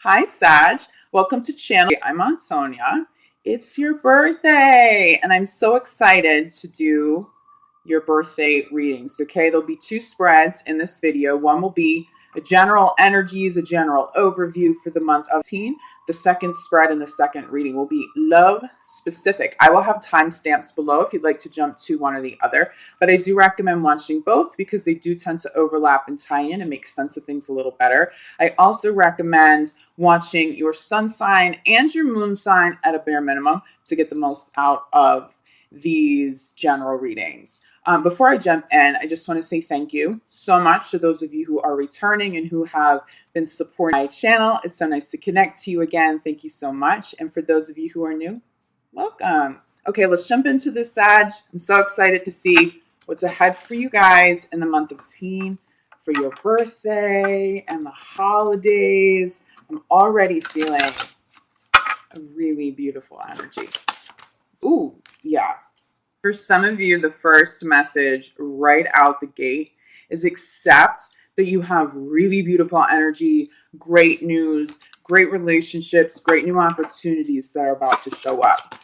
Hi, Sag. Welcome to channel. I'm Antonia. It's your birthday, and I'm so excited to do your birthday readings. Okay, there'll be two spreads in this video. One will be a general energies, a general overview for the month of teen. The second spread and the second reading will be love specific. I will have timestamps below if you'd like to jump to one or the other, but I do recommend watching both because they do tend to overlap and tie in and make sense of things a little better. I also recommend watching your sun sign and your moon sign at a bare minimum to get the most out of these general readings. Before I jump in, I just want to say thank you so much to those of you who are returning and who have been supporting my channel. It's so nice to connect to you again. Thank you so much. And for those of you who are new, welcome. Okay, let's jump into this, Sag. I'm so excited to see what's ahead for you guys in the month of teen, for your birthday and the holidays. I'm already feeling a really beautiful energy. Ooh, yeah. For some of you, the first message right out the gate is accept that you have really beautiful energy, great news, great relationships, great new opportunities that are about to show up.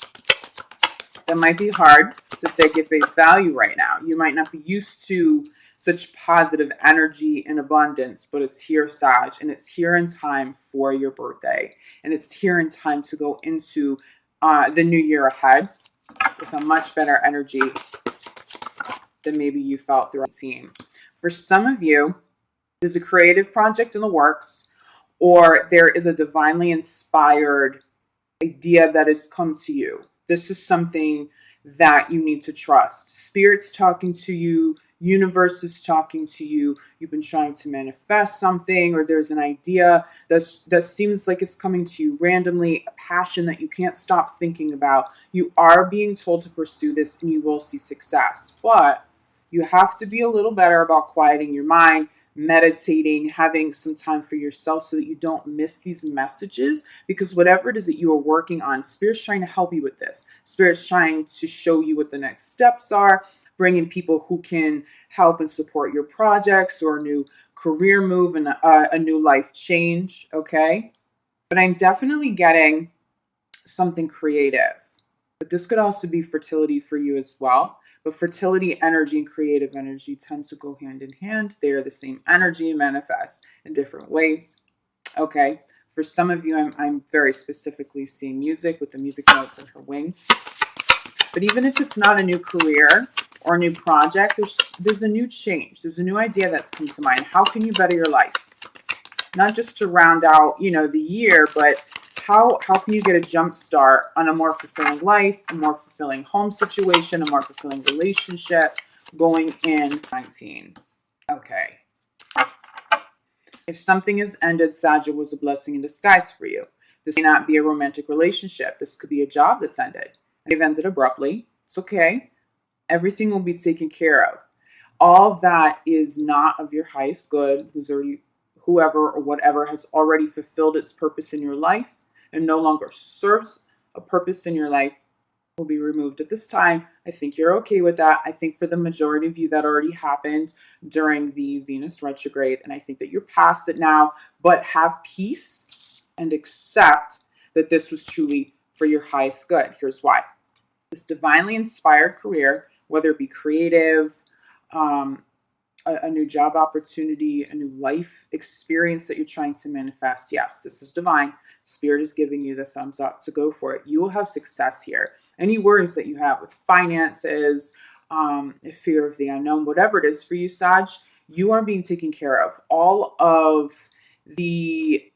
That might be hard to take at face value right now. You might not be used to such positive energy and abundance, but it's here, Sag, and it's here in time for your birthday. And it's here in time to go into the new year ahead with a much better energy than maybe you felt throughout the team. For some of you, there's a creative project in the works, or there is a divinely inspired idea that has come to you. This is something that you need to trust. Spirit's talking to you. Universe is talking to you. You've been trying to manifest something, or there's an idea that seems like it's coming to you randomly, a passion that you can't stop thinking about. You are being told to pursue this and you will see success. But you have to be a little better about quieting your mind, meditating, having some time for yourself so that you don't miss these messages, because whatever it is that you are working on, Spirit's trying to help you with this. Spirit's trying to show you what the next steps are, bring in people who can help and support your projects or a new career move and a new life change, okay? But I'm definitely getting something creative. But this could also be fertility for you as well. But fertility energy and creative energy tend to go hand in hand. They are the same energy and manifest in different ways. Okay. For some of you, I'm very specifically seeing music with the music notes and her wings. But even if it's not a new career or a new project, there's a new change. There's a new idea that's come to mind. How can you better your life? Not just to round out, the year, but how can you get a jump start on a more fulfilling life, a more fulfilling home situation, a more fulfilling relationship going in 19? Okay. If something has ended, Sag, it was a blessing in disguise for you. This may not be a romantic relationship. This could be a job that's ended. They've ended abruptly. It's okay. Everything will be taken care of. All of that is not of your highest good. Whoever or whatever has already fulfilled its purpose in your life and no longer serves a purpose in your life will be removed at this time. I think you're okay with that. I think for the majority of you that already happened during the Venus retrograde, and I think that you're past it now, but have peace and accept that this was truly for your highest good. Here's why. This divinely inspired career, whether it be creative, a new job opportunity, a new life experience that you're trying to manifest. Yes, this is divine. Spirit is giving you the thumbs up to go for it. You will have success here. Any worries that you have with finances, fear of the unknown, whatever it is for you, Sag, you are being taken care of. All of the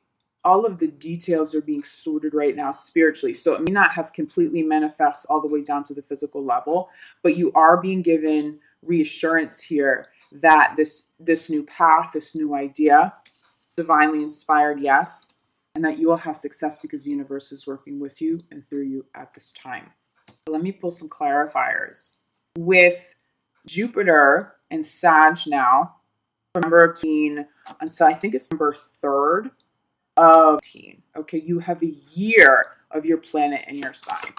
details are being sorted right now spiritually. So it may not have completely manifest all the way down to the physical level, but you are being given reassurance here that this new path, this new idea, divinely inspired, yes, and that you will have success because the universe is working with you and through you at this time. Let me pull some clarifiers. With Jupiter and Sag now, number 18, and so I think it's number 3rd of 18. Okay, you have a year of your planet in your sign.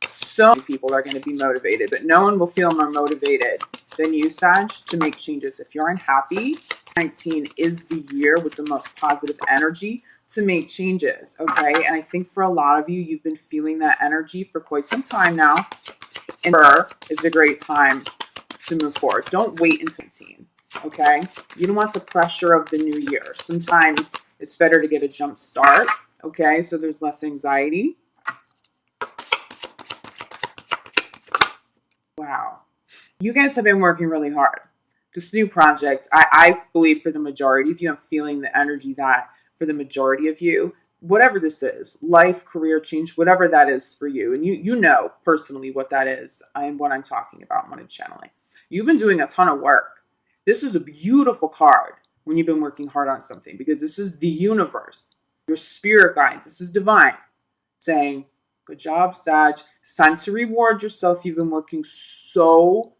So many people are going to be motivated, but no one will feel more motivated than you, Sag, to make changes. If you're unhappy, 19 is the year with the most positive energy to make changes, okay? And I think for a lot of you, you've been feeling that energy for quite some time now. And is a great time to move forward. Don't wait until 19, okay? You don't want the pressure of the new year. Sometimes it's better to get a jump start, okay? So there's less anxiety. Wow. You guys have been working really hard. This new project, I believe for the majority of you, I'm feeling the energy that for the majority of you, whatever this is, life, career change, whatever that is for you, and you know personally what that is and what I'm talking about when I'm channeling. You've been doing a ton of work. This is a beautiful card when you've been working hard on something, because this is the universe, your spirit guides. This is divine saying, good job, Sag. It's time to reward yourself. You've been working so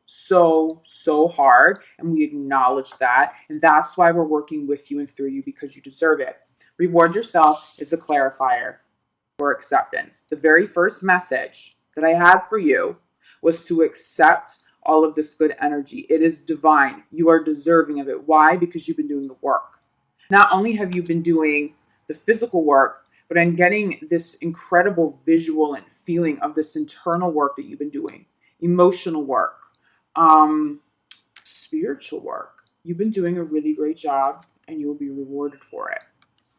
hard, and we acknowledge that. And that's why we're working with you and through you, because you deserve it. Reward yourself is a clarifier for acceptance. The very first message that I had for you was to accept all of this good energy. It is divine. You are deserving of it. Why? Because you've been doing the work. Not only have you been doing the physical work, but I'm getting this incredible visual and feeling of this internal work that you've been doing. Emotional work, spiritual work. You've been doing a really great job, and you will be rewarded for it.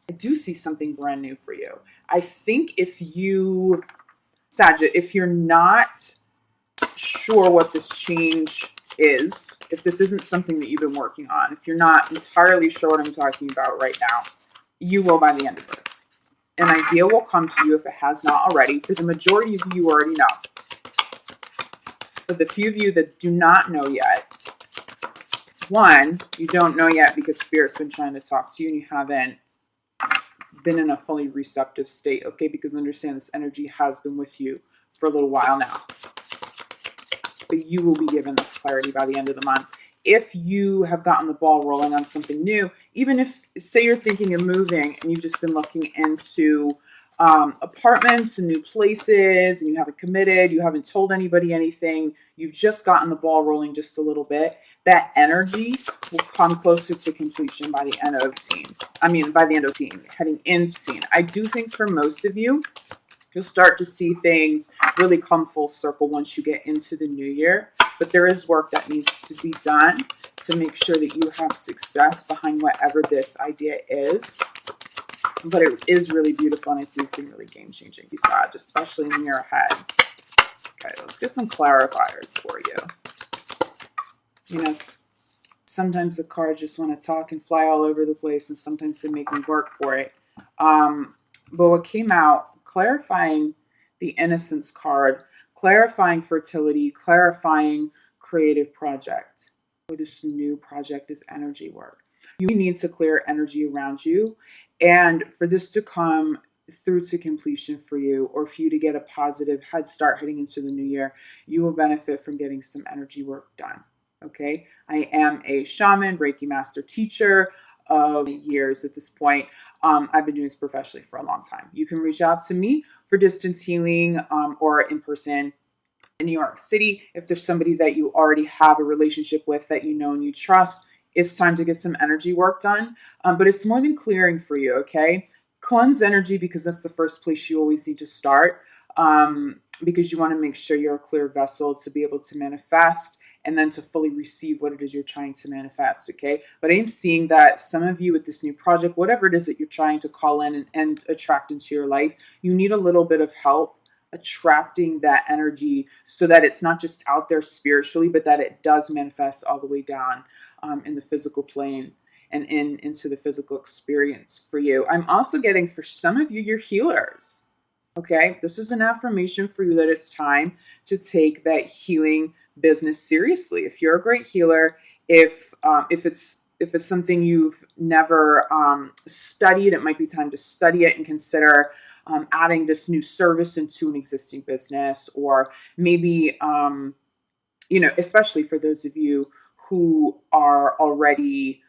I do see something brand new for you. I think if you, Sagitt, if you're not sure what this change is, if this isn't something that you've been working on, if you're not entirely sure what I'm talking about right now, you will by the end of it. An idea will come to you if it has not already. For the majority of you already know. For the few of you that do not know yet, one, you don't know yet because Spirit's been trying to talk to you and you haven't been in a fully receptive state, okay? Because understand this energy has been with you for a little while now. But you will be given this clarity by the end of the month. If you have gotten the ball rolling on something new, even if, say you're thinking of moving and you've just been looking into apartments and new places and you haven't committed, you haven't told anybody anything, you've just gotten the ball rolling just a little bit, that energy will come closer to completion by the end of the scene. By the end of the scene, heading into the scene. I do think for most of you, you'll start to see things really come full circle once you get into the new year. But there is work that needs to be done to make sure that you have success behind whatever this idea is. But it is really beautiful, and I see it's been really game-changing, Sag, especially in the year ahead. Okay, let's get some clarifiers for you. You know, sometimes the cards just want to talk and fly all over the place, and sometimes they make me work for it. But what came out, clarifying the innocence card, clarifying fertility, clarifying creative project, or this new project is energy work. You need to clear energy around you, and for this to come through to completion for you, or for you to get a positive head start heading into the new year, you will benefit from getting some energy work done. Okay, I am a shaman, Reiki master teacher of years at this point. I've been doing this professionally for a long time. You can reach out to me for distance healing or in person in New York City. If there's somebody that you already have a relationship with that you know and you trust, it's time to get some energy work done. But it's more than clearing for you, okay? Cleanse energy, because that's the first place you always need to start, because you want to make sure you're a clear vessel to be able to manifest and then to fully receive what it is you're trying to manifest, okay? But I am seeing that some of you with this new project, whatever it is that you're trying to call in and attract into your life, you need a little bit of help attracting that energy so that it's not just out there spiritually, but that it does manifest all the way down in the physical plane and into the physical experience for you. I'm also getting, for some of you, you're healers. Okay, this is an affirmation for you that it's time to take that healing business seriously. If you're a great healer, if it's something you've never studied, it might be time to study it and consider adding this new service into an existing business, or maybe especially for those of you who are already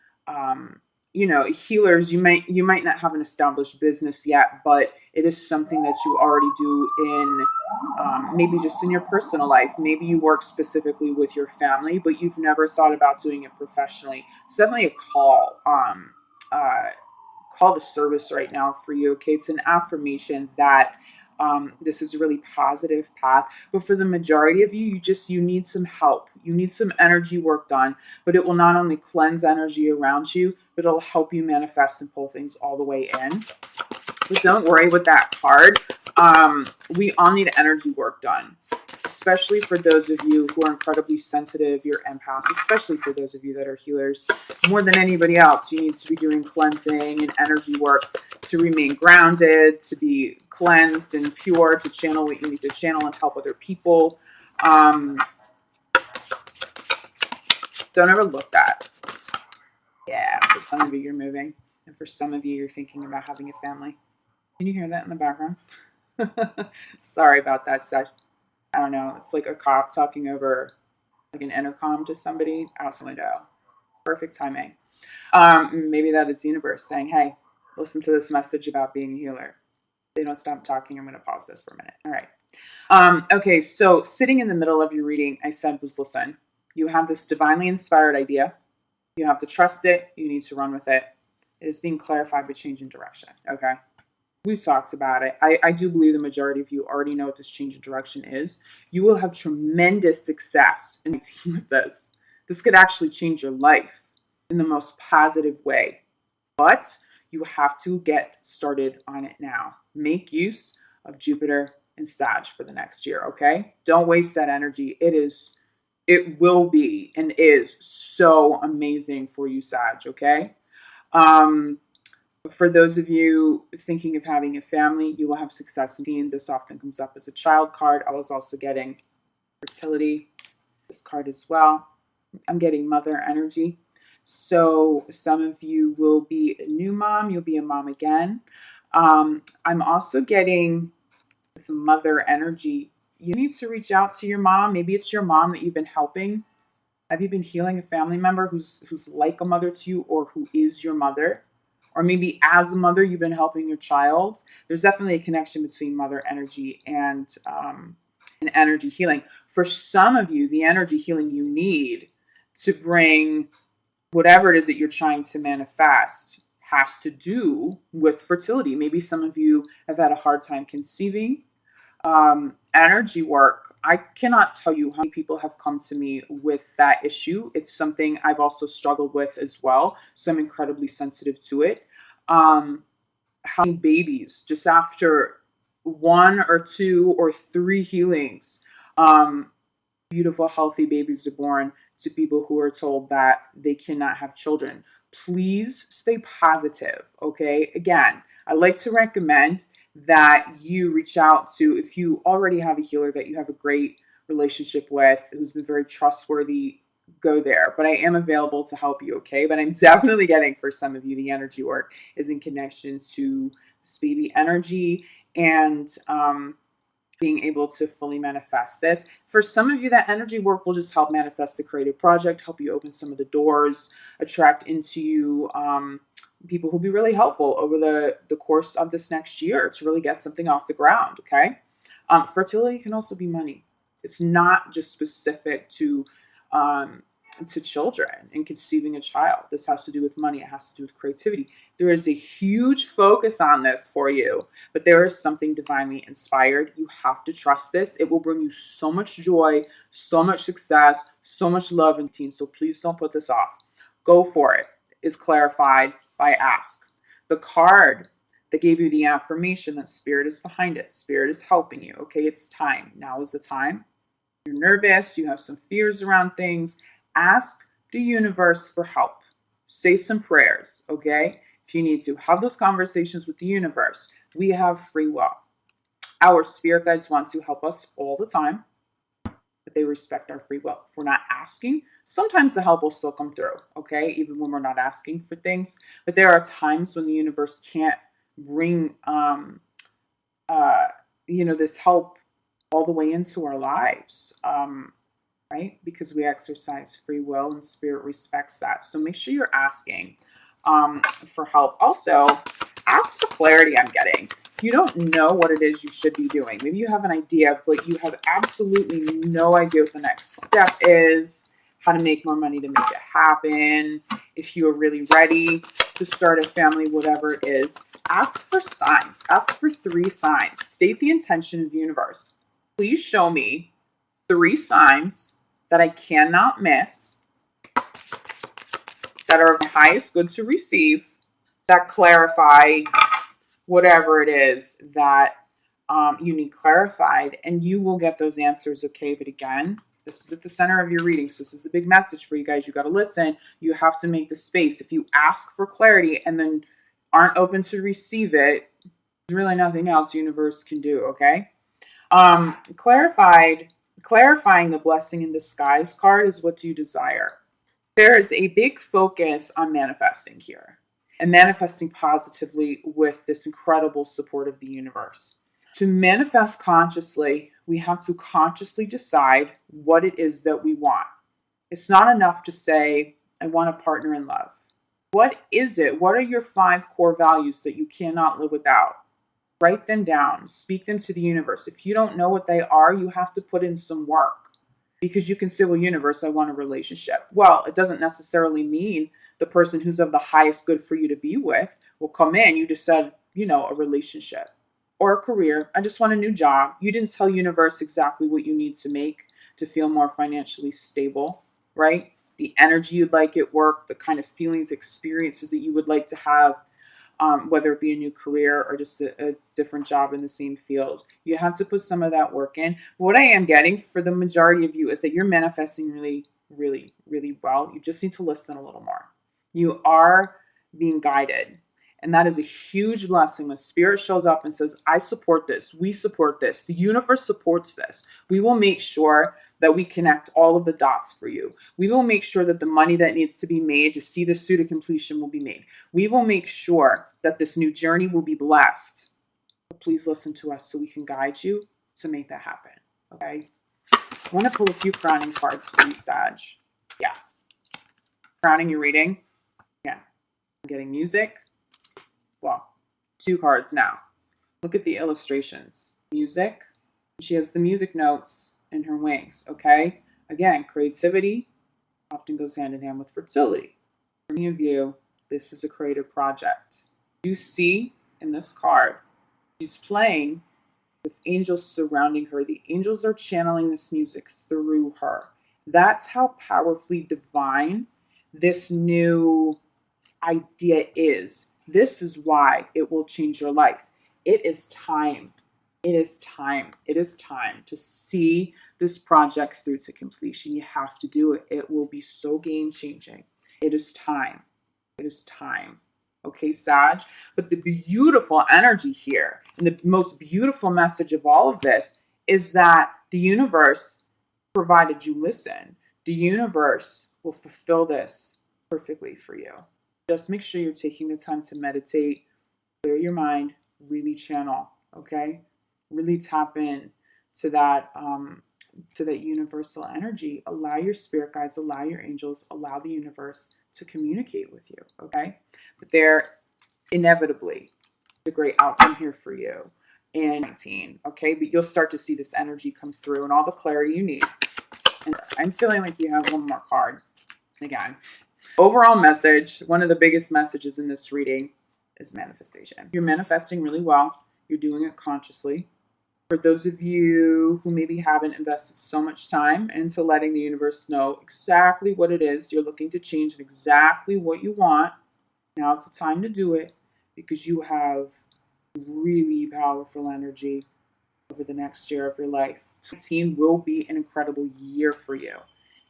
you know, healers, you might not have an established business yet, but it is something that you already do in maybe just in your personal life. Maybe you work specifically with your family, but you've never thought about doing it professionally. It's definitely a uh, call to service right now for you. Okay, it's an affirmation that this is a really positive path. But for the majority of you, you need some help. You need some energy work done. But it will not only cleanse energy around you, but it'll help you manifest and pull things all the way in. But don't worry with that card. We all need energy work done, especially for those of you who are incredibly sensitive, you're empaths, especially for those of you that are healers. More than anybody else, you need to be doing cleansing and energy work to remain grounded, to be cleansed and pure, to channel what you need to channel and help other people. Don't ever look that. Yeah, for some of you, you're moving. And for some of you, you're thinking about having a family. Can you hear that in the background? Sorry about that, Sag. I don't know. It's like a cop talking over like an intercom to somebody out the window. Perfect timing. Maybe that is the universe saying, hey, listen to this message about being a healer. They don't stop talking. I'm going to pause this for a minute. All right. Okay, so sitting in the middle of your reading, I said was, listen, you have this divinely inspired idea. You have to trust it. You need to run with it. It is being clarified by changing direction. Okay. We've talked about it. I do believe the majority of you already know what this change of direction is. You will have tremendous success in with this. This could actually change your life in the most positive way. But you have to get started on it now. Make use of Jupiter and Sag for the next year, okay? Don't waste that energy. It will be and is so amazing for you, Sag, okay? For those of you thinking of having a family, you will have success in teen. This often comes up as a child card. I was also getting fertility, this card as well. I'm getting mother energy. So some of you will be a new mom. You'll be a mom again. I'm also getting with mother energy. You need to reach out to your mom. Maybe it's your mom that you've been helping. Have you been healing a family member who's like a mother to you or who is your mother? Or maybe as a mother, you've been helping your child. There's definitely a connection between mother energy and energy healing. For some of you, the energy healing you need to bring whatever it is that you're trying to manifest has to do with fertility. Maybe some of you have had a hard time conceiving. Energy work, I cannot tell you how many people have come to me with that issue. It's something I've also struggled with as well, so I'm incredibly sensitive to it. How many babies just after one or two or three healings, beautiful healthy babies are born to people who are told that they cannot have children. Please stay positive, okay? Again, I like to recommend that you reach out to, if you already have a healer that you have a great relationship with, who's been very trustworthy, go there. But I am available to help you, okay? But I'm definitely getting, for some of you, the energy work is in connection to speedy energy and being able to fully manifest this. For some of you, that energy work will just help manifest the creative project, help you open some of the doors, attract into you people who'll be really helpful over the course of this next year to really get something off the ground, okay? Fertility can also be money. It's not just specific to children and conceiving a child. This has to do with money. It has to do with creativity. There is a huge focus on this for you, but there is something divinely inspired. You have to trust this. It will bring you so much joy, so much success, so much love and teen. So please don't put this off. Go for it. Is clarified by ask. The card that gave you the affirmation that spirit is behind it. Spirit is helping you. Okay, it's time. Now is the time. You're nervous. You have some fears around things. Ask the universe for help. Say some prayers, okay? If you need to, have those conversations with the universe. We have free will. Our spirit guides want to help us all the time, but they respect our free will. If we're not asking, sometimes the help will still come through, okay? Even when we're not asking for things. But there are times when the universe can't bring, this help all the way into our lives. Right? Because we exercise free will and spirit respects that. So make sure you're asking. for help. Also, ask for clarity. I'm getting. If you don't know what it is you should be doing, maybe you have an idea, but you have absolutely no idea what the next step is, how to make more money to make it happen, if you are really ready to start a family, whatever it is, ask for signs. Ask for 3 signs. State the intention of the universe. Please show me 3 signs that I cannot miss, that are of the highest good to receive, that clarify whatever it is that you need clarified, and you will get those answers, okay? But again, this is at the center of your reading, so this is a big message for you guys. You got to listen. You have to make the space. If you ask for clarity and then aren't open to receive it, there's really nothing else the universe can do, okay? Clarifying the blessing in disguise card is what you desire. There is a big focus on manifesting here and manifesting positively with this incredible support of the universe. To manifest consciously, we have to consciously decide what it is that we want. It's not enough to say, I want a partner in love. What is it? What are your 5 core values that you cannot live without? Write them down. Speak them to the universe. If you don't know what they are, you have to put in some work. Because you can say, well, universe, I want a relationship. Well, it doesn't necessarily mean the person who's of the highest good for you to be with will come in. You just said, a relationship or a career. I just want a new job. You didn't tell universe exactly what you need to make to feel more financially stable, right? The energy you'd like at work, the kind of feelings, experiences that you would like to have, whether it be a new career or just a different job in the same field. You have to put some of that work in. What I am getting for the majority of you is that you're manifesting really, really, really well. You just need to listen a little more. You are being guided. And that is a huge blessing when spirit shows up and says, I support this. We support this. The universe supports this. We will make sure that we connect all of the dots for you. We will make sure that the money that needs to be made to see this through to completion will be made. We will make sure that this new journey will be blessed. Please listen to us so we can guide you to make that happen. Okay? I want to pull a few crowning cards for you, Sag. Yeah. Crowning your reading. Yeah. I'm getting music. Well, 2 cards now. Look at the illustrations. Music. She has the music notes in her wings, okay? Again, creativity often goes hand in hand with fertility. For many of you, this is a creative project. You see in this card, she's playing with angels surrounding her. The angels are channeling this music through her. That's how powerfully divine this new idea is. This is why it will change your life. It is time. It is time. It is time to see this project through to completion. You have to do it. It will be so game changing. It is time. It is time. Okay, Sag? But the beautiful energy here and the most beautiful message of all of this is that the universe, provided you listen, the universe will fulfill this perfectly for you. Just make sure you're taking the time to meditate, clear your mind, really channel, okay? Really tap in to that universal energy. Allow your spirit guides, allow your angels, allow the universe to communicate with you, okay? But there inevitably is a great outcome here for you in 19, okay? But you'll start to see this energy come through and all the clarity you need. And I'm feeling like you have one more card. Again, overall message, one of the biggest messages in this reading is manifestation. You're manifesting really well. You're doing it consciously. For those of you who maybe haven't invested so much time into letting the universe know exactly what it is you're looking to change and exactly what you want, now's the time to do it because you have really powerful energy over the next year of your life. 2019 will be an incredible year for you.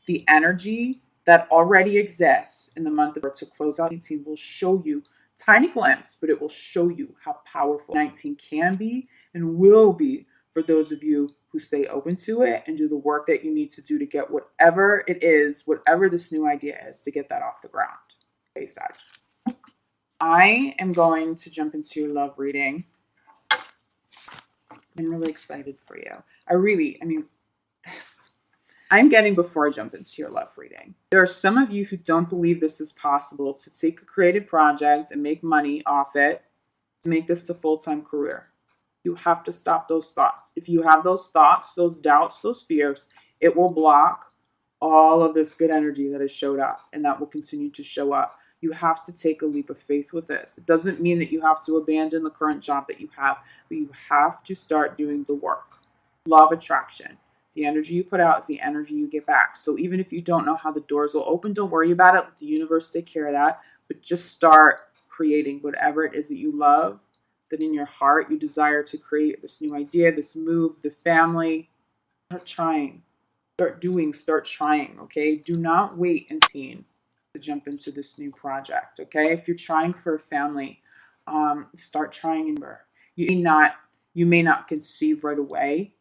The energy that already exists in the month of to close out 2018 will show you tiny glimpse, but it will show you how powerful 2019 can be and will be for those of you who stay open to it and do the work that you need to do to get whatever it is, whatever this new idea is, to get that off the ground. Okay, Sag. I am going to jump into your love reading. I'm really excited for you. I mean, this I'm getting, before I jump into your love reading, there are some of you who don't believe this is possible to take a creative project and make money off it, to make this a full-time career. You have to stop those thoughts. If you have those thoughts, those doubts, those fears, it will block all of this good energy that has showed up, and that will continue to show up. You have to take a leap of faith with this. It doesn't mean that you have to abandon the current job that you have, but you have to start doing the work. Law of attraction. The energy you put out is the energy you get back. So even if you don't know how the doors will open, don't worry about it. Let the universe take care of that. But just start creating whatever it is that you love, that in your heart you desire to create, this new idea, this move, the family. Start trying. Start doing. Start trying. Okay? Do not wait until to jump into this new project. Okay? If you're trying for a family, start trying. You may not conceive right away,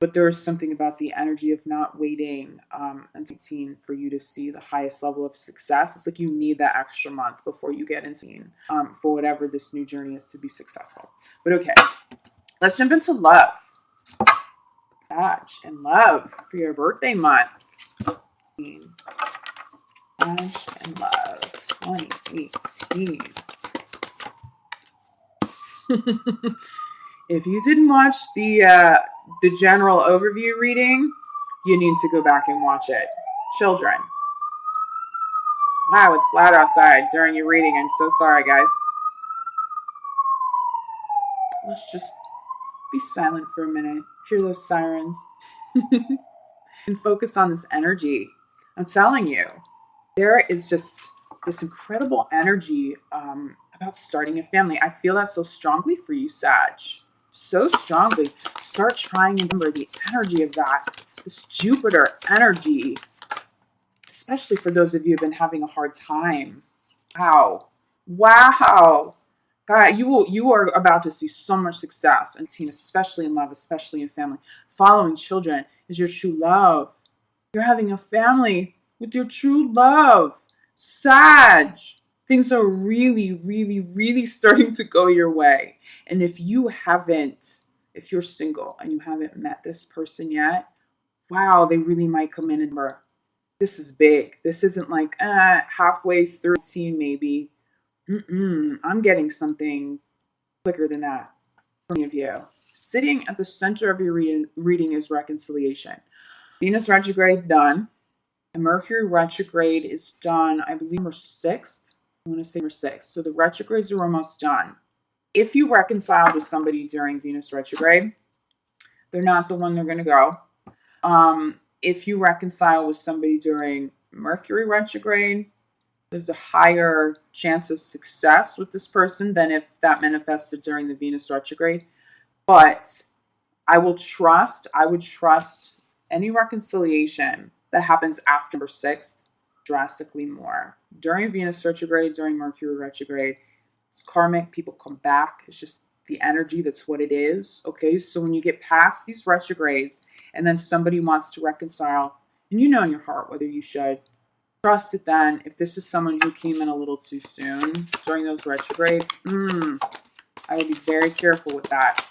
but there is something about the energy of not waiting until 18 for you to see the highest level of success. It's like you need that extra month before you get into for whatever this new journey is to be successful. But okay, let's jump into love. Sag and love for your birthday month. Sag and love 2018. If you didn't watch the general overview reading, you need to go back and watch it. Children. Wow, it's loud outside during your reading. I'm so sorry, guys. Let's just be silent for a minute. Hear those sirens. And focus on this energy. I'm telling you, there is just this incredible energy about starting a family. I feel that so strongly for you, Sag. So strongly. Start trying and remember the energy of that. This Jupiter energy, especially for those of you who've been having a hard time. Wow. Wow. God, you are about to see so much success and teen, especially in love, especially in family. Following children is your true love. You're having a family with your true love. Sag. Things are really, really, really starting to go your way. And if you're single and you haven't met this person yet, wow, they really might come in and this is big. This isn't like halfway through teen maybe. I'm getting something quicker than that from any of you. Sitting at the center of your reading is reconciliation. Venus retrograde done. And Mercury retrograde is done, I believe, November 6th. I want to say November 6th. So the retrogrades are almost done. If you reconciled with somebody during Venus retrograde, they're not the one they're going to go. If you reconcile with somebody during Mercury retrograde, there's a higher chance of success with this person than if that manifested during the Venus retrograde. But I would trust any reconciliation that happens after November 6th drastically more. During Venus retrograde, during Mercury retrograde, it's karmic. People come back. It's just the energy. That's what it is. Okay. So when you get past these retrogrades and then somebody wants to reconcile, and you know in your heart whether you should trust it then. If this is someone who came in a little too soon during those retrogrades, I would be very careful with that.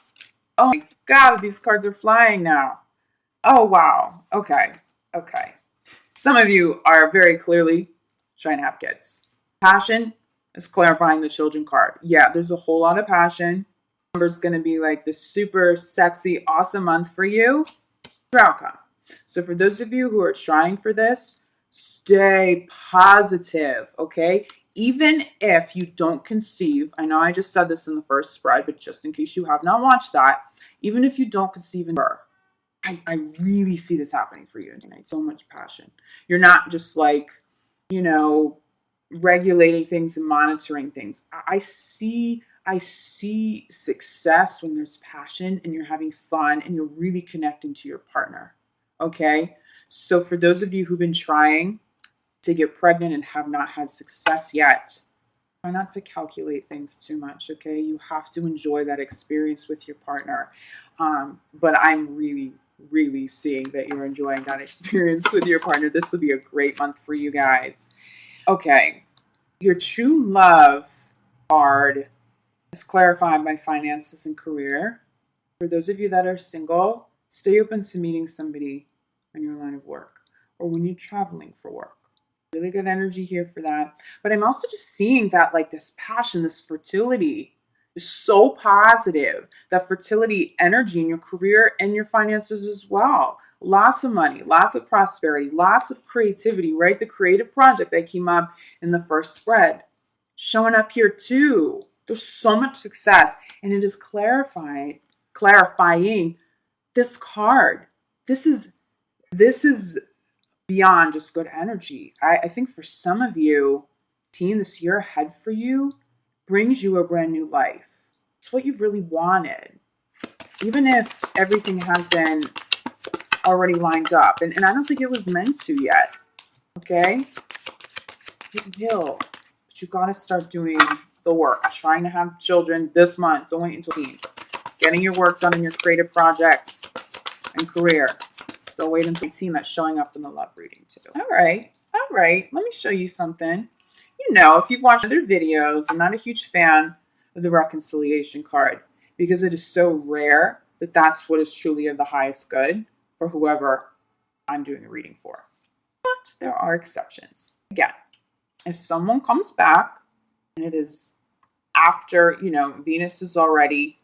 Oh my God, these cards are flying now. Oh, wow. Okay. Some of you are very clearly trying to have kids. Passion is clarifying the children card. Yeah, there's a whole lot of passion. Number's going to be like this super sexy, awesome month for you. Your outcome. So for those of you who are trying for this, stay positive, okay? Even if you don't conceive, I know I just said this in the first spread, but just in case you have not watched that, even if you don't conceive in birth, I really see this happening for you tonight. So much passion. You're not just like, regulating things and monitoring things. I see success when there's passion and you're having fun and you're really connecting to your partner. Okay? So for those of you who've been trying to get pregnant and have not had success yet, try not to calculate things too much, okay? You have to enjoy that experience with your partner. But I'm really, really seeing that you're enjoying that experience with your partner. This will be a great month for you guys. Okay. Your true love card is clarified by finances and career. For those of you that are single, stay open to meeting somebody in your line of work. or when you're traveling for work. Really good energy here for that. But I'm also just seeing that like this passion, this fertility is so positive. That fertility energy in your career and your finances as well. Lots of money, lots of prosperity, lots of creativity, right? The creative project that came up in the first spread showing up here too. There's so much success, and it is clarifying this card. This is beyond just good energy. I think for some of you, seeing this year ahead for you brings you a brand new life. It's what you've really wanted, even if everything hasn't already lined up. And I don't think it was meant to yet. Okay? It will. But you got to start doing the work. Trying to have children this month. Don't wait until teen. Getting your work done in your creative projects and career. Don't wait until 18. That's showing up in the love reading too. All right. Let me show you something. You know, if you've watched other videos, I'm not a huge fan of the reconciliation card because it is so rare that that's what is truly of the highest good for whoever I'm doing a reading for. But there are exceptions. Again, if someone comes back and it is after, Venus is already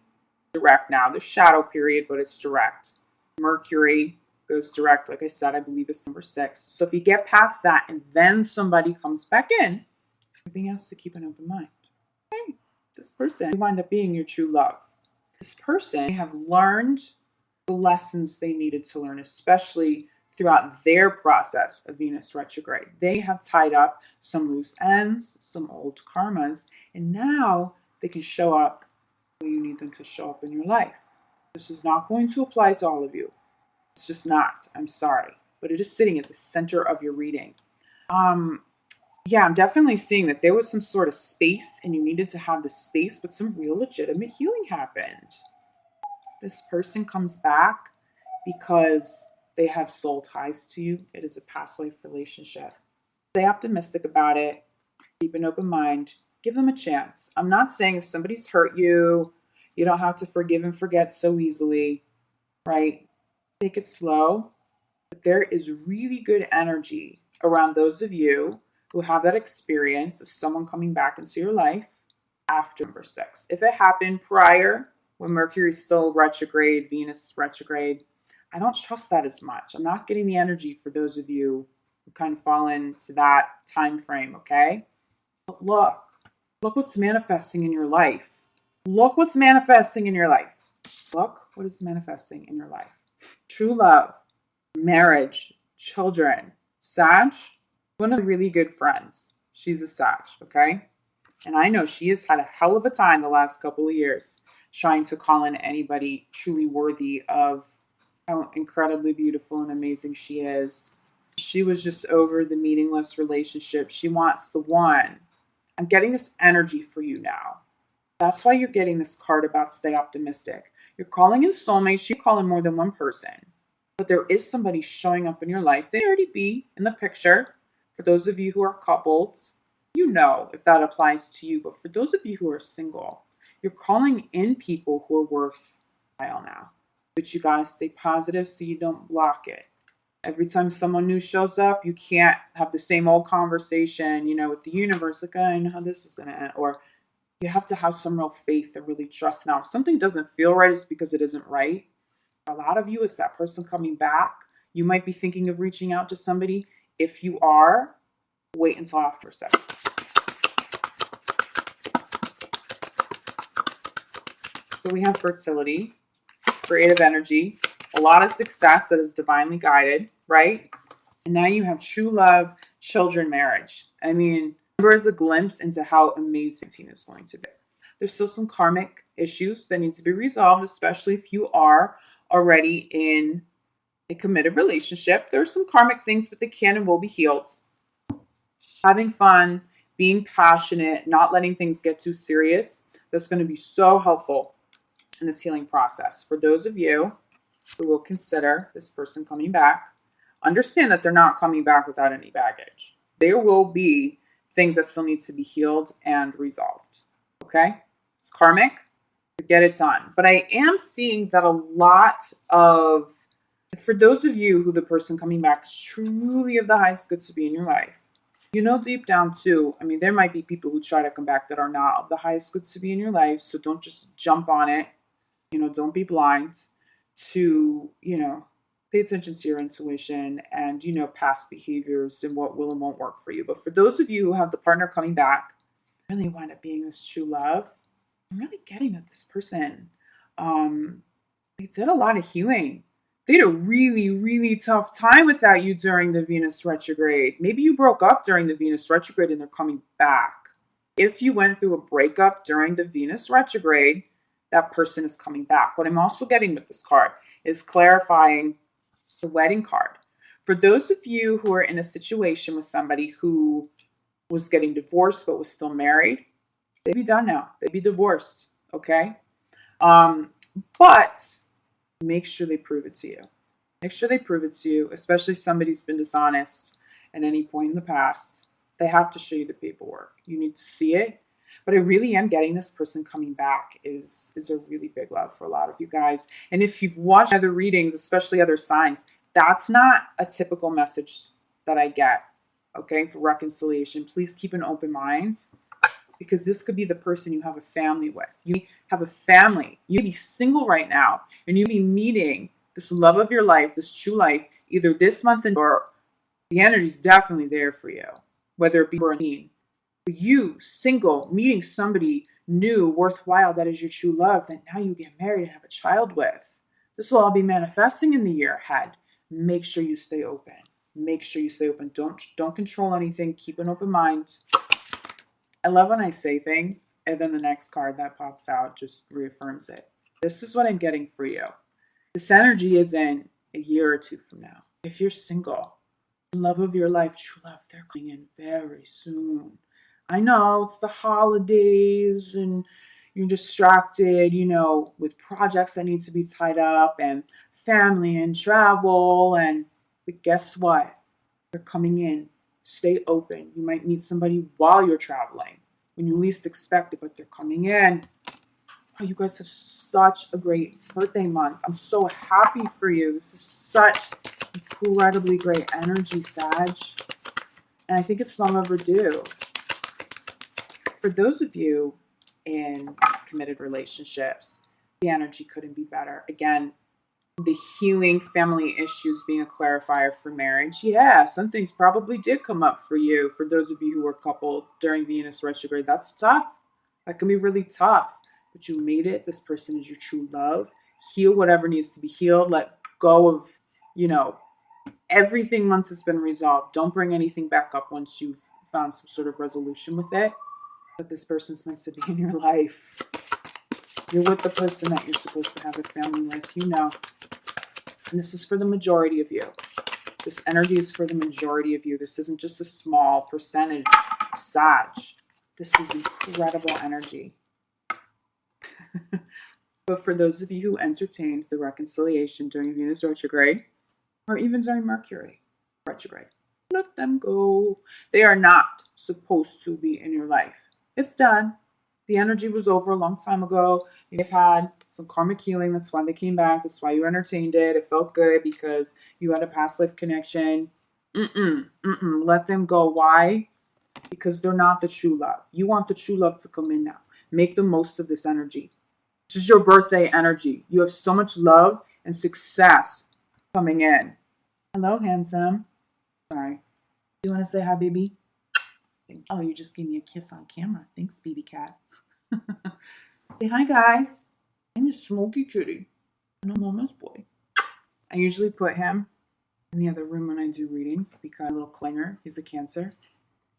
direct now, the shadow period, but it's direct. Mercury goes direct, like I said, I believe it's number 6. So if you get past that and then somebody comes back in, you're being asked to keep an open mind. Okay, this person will wind up being your true love. This person may have learned the lessons they needed to learn, especially throughout their process of Venus retrograde. They have tied up some loose ends, some old karmas, and now they can show up where you need them to show up in your life. This is not going to apply to all of you. It's just not. I'm sorry. But it is sitting at the center of your reading. Yeah, I'm definitely seeing that there was some sort of space and you needed to have the space, but some real legitimate healing happened. This person comes back because they have soul ties to you. It is a past life relationship. Stay optimistic about it. Keep an open mind. Give them a chance. I'm not saying if somebody's hurt you, you don't have to forgive and forget so easily, right? Take it slow. But there is really good energy around those of you who have that experience of someone coming back into your life after number 6. If it happened prior, when Mercury is still retrograde, Venus retrograde, I don't trust that as much. I'm not getting the energy for those of you who kind of fall into that time frame, okay? But look what's manifesting in your life. Look what's manifesting in your life. Look what is manifesting in your life. True love, marriage, children. Sag, one of the really good friends. She's a Sag, okay? And I know she has had a hell of a time the last couple of years trying to call in anybody truly worthy of how incredibly beautiful and amazing she is. She was just over the meaningless relationship. She wants the one. I'm getting this energy for you now. That's why you're getting this card about stay optimistic. You're calling in soulmates. You call in more than one person. But there is somebody showing up in your life. They already be in the picture. For those of you who are coupled, you know if that applies to you. But for those of you who are single, you're calling in people who are worth a while now. But you gotta stay positive so you don't block it. Every time someone new shows up, you can't have the same old conversation, with the universe. Like, I know how this is gonna end. Or you have to have some real faith and really trust. Now, if something doesn't feel right, it's because it isn't right. A lot of you is that person coming back. You might be thinking of reaching out to somebody. If you are, wait until after sex. So we have fertility, creative energy, a lot of success that is divinely guided, right? And now you have true love, children, marriage. I mean, number is a glimpse into how amazing teen is going to be. There's still some karmic issues that need to be resolved, especially if you are already in a committed relationship. There's some karmic things, but they can and will be healed. Having fun, being passionate, not letting things get too serious. That's going to be so helpful in this healing process. For those of you who will consider this person coming back, understand that they're not coming back without any baggage. There will be things that still need to be healed and resolved. Okay? It's karmic. Get it done. But I am seeing that a lot of For those of you who the person coming back is truly of the highest good to be in your life, you know deep down too, I mean, there might be people who try to come back that are not of the highest good to be in your life. So don't just jump on it. Don't be blind to, pay attention to your intuition and, past behaviors and what will and won't work for you. But for those of you who have the partner coming back, really wind up being this true love, I'm really getting that this person, they did a lot of healing. They had a really, really tough time without you during the Venus retrograde. Maybe you broke up during the Venus retrograde and they're coming back. If you went through a breakup during the Venus retrograde, that person is coming back. What I'm also getting with this card is clarifying the wedding card. For those of you who are in a situation with somebody who was getting divorced but was still married, they'd be done now. They'd be divorced, okay? But make sure they prove it to you. Make sure they prove it to you, especially somebody's been dishonest at any point in the past. They have to show you the paperwork. You need to see it. But I really am getting this person coming back is a really big love for a lot of you guys. And if you've watched other readings, especially other signs, that's not a typical message that I get, okay, for reconciliation. Please keep an open mind, because this could be the person you have a family with. You have a family. You may be single right now, and you may be meeting this love of your life, this true life, either this month or the energy is definitely there for you, whether it be for a teen. But you, single, meeting somebody new, worthwhile, that is your true love, that now you get married and have a child with. This will all be manifesting in the year ahead. Make sure you stay open. Make sure you stay open. Don't control anything. Keep an open mind. I love when I say things and then the next card that pops out just reaffirms it. This is what I'm getting for you. This energy is in a year or two from now. If you're single, the love of your life, true love, they're coming in very soon. I know it's the holidays and you're distracted, with projects that need to be tied up and family and travel. But guess what? They're coming in. Stay open. You might meet somebody while you're traveling when you least expect it, but they're coming in. Oh, you guys have such a great birthday month. I'm so happy for you. This is such incredibly great energy, Sag. And I think it's long overdue. For those of you in committed relationships, the energy couldn't be better. Again, the healing family issues being a clarifier for marriage. Yeah, some things probably did come up for you. For those of you who were coupled during Venus retrograde, that's tough. That can be really tough. But you made it. This person is your true love. Heal whatever needs to be healed. Let go of, everything once it's been resolved. Don't bring anything back up once you've found some sort of resolution with it. But this person's meant to be in your life. You're with the person that you're supposed to have a family with, And this is for the majority of you. This energy is for the majority of you. This isn't just a small percentage of Sag. This is incredible energy. But for those of you who entertained the reconciliation during Venus retrograde, or even during Mercury retrograde, let them go. They are not supposed to be in your life. It's done. The energy was over a long time ago. You've had some karmic healing. That's why they came back. That's why you entertained it. It felt good because you had a past life connection. Let them go. Why? Because they're not the true love. You want the true love to come in now. Make the most of this energy. This is your birthday energy. You have so much love and success coming in. Hello, handsome. Sorry. Do you want to say hi, baby? Oh, you just gave me a kiss on camera. Thanks, baby cat. Say hi, guys. I'm a Smoky Kitty, and I'm Mama's boy. I usually put him in the other room when I do readings because a little clinger. He's a Cancer.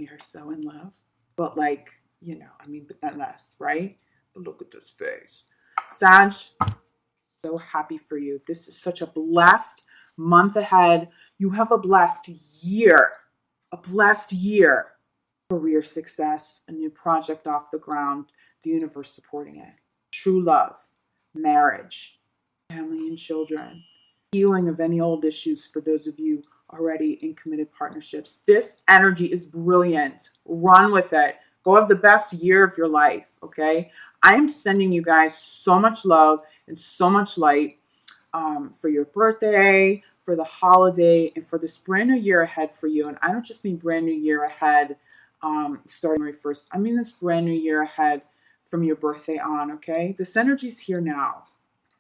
We are so in love. But but not less, right? But look at this face. Sag, so happy for you. This is such a blessed month ahead. You have a blessed year. A blessed year. Career success, a new project off the ground, the universe supporting it. True love, marriage, family and children, healing of any old issues for those of you already in committed partnerships. This energy is brilliant. Run with it. Go have the best year of your life, okay? I am sending you guys so much love and so much light for your birthday, for the holiday and for this brand new year ahead for you. And I don't just mean brand new year ahead starting January 1st. I mean this brand new year ahead from your birthday on, okay? This energy's here now.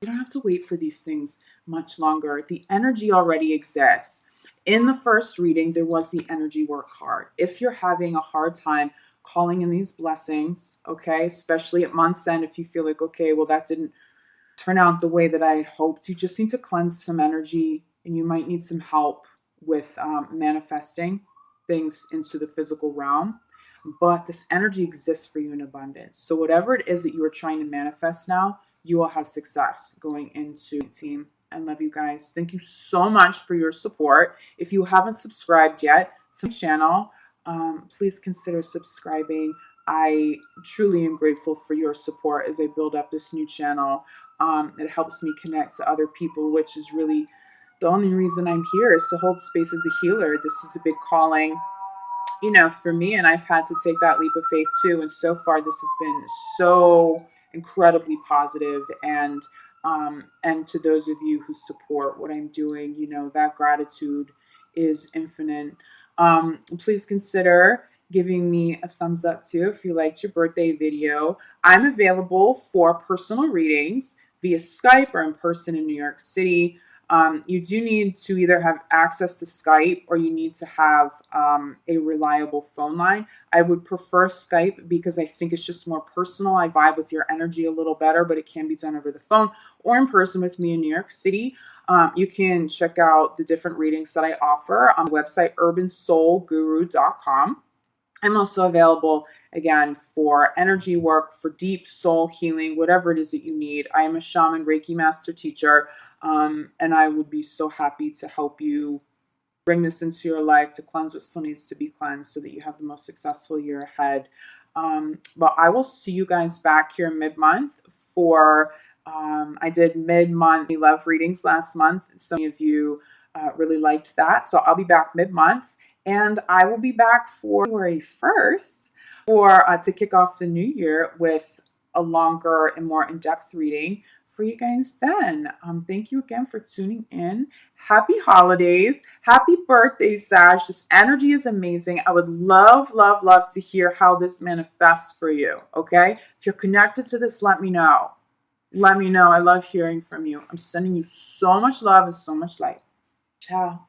You don't have to wait for these things much longer. The energy already exists. In the first reading, there was the energy work card. If you're having a hard time calling in these blessings, okay, especially at month's end, if you feel like, okay, well, that didn't turn out the way that I had hoped, you just need to cleanse some energy and you might need some help with manifesting things into the physical realm. But this energy exists for you in abundance. So whatever it is that you are trying to manifest now, you will have success going into team. I love you guys. Thank you so much for your support. If you haven't subscribed yet to my channel, please consider subscribing. I truly am grateful for your support as I build up this new channel. It helps me connect to other people, which is really the only reason I'm here, is to hold space as a healer. This is a big calling, you know, for me, and I've had to take that leap of faith too. And so far, this has been so incredibly positive. And to those of you who support what I'm doing, you know, that gratitude is infinite. Please consider giving me a thumbs up too if you liked your birthday video. I'm available for personal readings via Skype or in person in New York City. You do need to either have access to Skype or you need to have a reliable phone line. I would prefer Skype because I think it's just more personal. I vibe with your energy a little better, but it can be done over the phone or in person with me in New York City. You can check out the different readings that I offer on the website urbansoulguru.com. I'm also available, again, for energy work, for deep soul healing, whatever it is that you need. I am a shaman Reiki master teacher, and I would be so happy to help you bring this into your life, to cleanse what still needs to be cleansed so that you have the most successful year ahead. But I will see you guys back here mid-month for, I did mid-month love readings last month. Some of you really liked that. So I'll be back mid-month. And I will be back for January 1st to kick off the new year with a longer and more in-depth reading for you guys then. Thank you again for tuning in. Happy holidays. Happy birthday, Sag. This energy is amazing. I would love, love, love to hear how this manifests for you, okay? If you're connected to this, let me know. Let me know. I love hearing from you. I'm sending you so much love and so much light. Ciao.